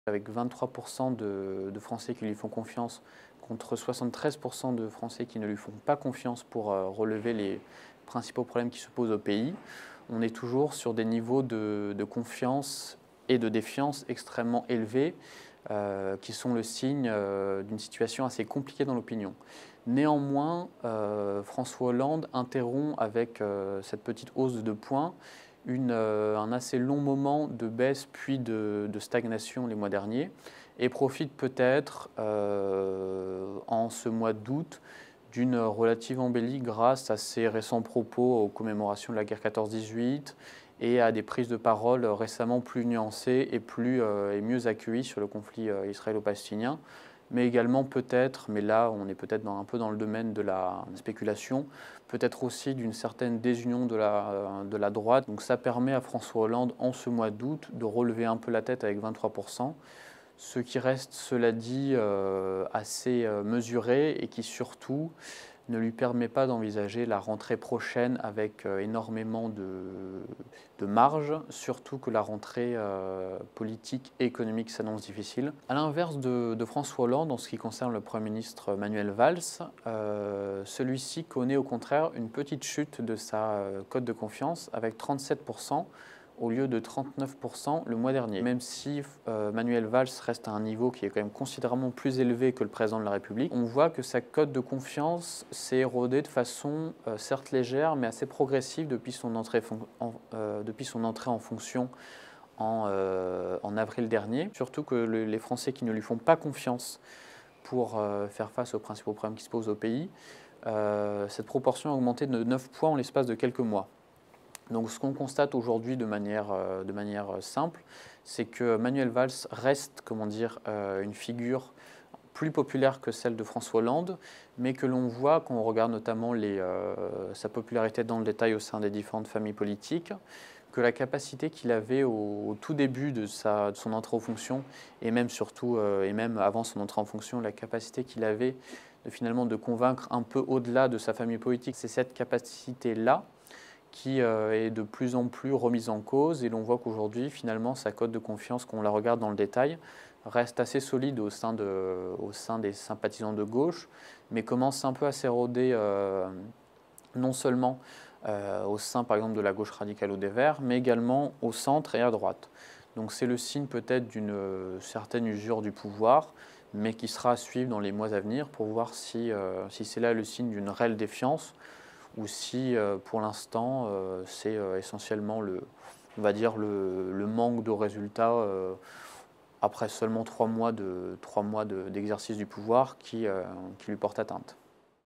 avec 23% de Français qui lui font confiance contre 73% de Français qui ne lui font pas confiance pour relever les principaux problèmes qui se posent au pays. On est toujours sur des niveaux de confiance et de défiance extrêmement élevés qui sont le signe d'une situation assez compliquée dans l'opinion. Néanmoins, François Hollande interrompt avec cette petite hausse de 2 points un assez long moment de baisse puis de stagnation les mois derniers et profite peut-être en ce mois d'août d'une relative embellie grâce à ses récents propos aux commémorations de la guerre 14-18 et à des prises de parole récemment plus nuancées et mieux accueillies sur le conflit israélo-palestinien, mais également peut-être, mais là on est peut-être un peu dans le domaine de la spéculation, peut-être aussi d'une certaine désunion de la droite. Donc ça permet à François Hollande en ce mois d'août de relever un peu la tête avec 23%, ce qui reste, cela dit, assez mesuré et qui surtout ne lui permet pas d'envisager la rentrée prochaine avec énormément de marge, surtout que la rentrée politique et économique s'annonce difficile. À l'inverse de François Hollande, en ce qui concerne le Premier ministre Manuel Valls, celui-ci connaît au contraire une petite chute de sa cote de confiance avec 37%, au lieu de 39% le mois dernier. Même si Manuel Valls reste à un niveau qui est quand même considérablement plus élevé que le président de la République, on voit que sa cote de confiance s'est érodée de façon certes légère, mais assez progressive depuis son entrée en fonction en avril dernier. Surtout que les Français qui ne lui font pas confiance pour faire face aux principaux problèmes qui se posent au pays, cette proportion a augmenté de 9 points en l'espace de quelques mois. Donc ce qu'on constate aujourd'hui de manière simple, c'est que Manuel Valls reste, une figure plus populaire que celle de François Hollande, mais que l'on voit quand on regarde notamment sa popularité dans le détail au sein des différentes familles politiques, que la capacité qu'il avait au tout début de son entrée en fonction, et même surtout, et même avant son entrée en fonction, la capacité qu'il avait finalement de convaincre un peu au-delà de sa famille politique, c'est cette capacité-là qui est de plus en plus remise en cause, et l'on voit qu'aujourd'hui, finalement, sa cote de confiance, quand on la regarde dans le détail, reste assez solide au sein des sympathisants de gauche, mais commence un peu à s'éroder non seulement au sein, par exemple, de la gauche radicale ou des Verts, mais également au centre et à droite. Donc c'est le signe peut-être d'une certaine usure du pouvoir, mais qui sera à suivre dans les mois à venir pour voir si c'est là le signe d'une réelle défiance, ou si pour l'instant c'est essentiellement on va dire le manque de résultats après seulement 3 mois d'exercice du pouvoir qui lui porte atteinte.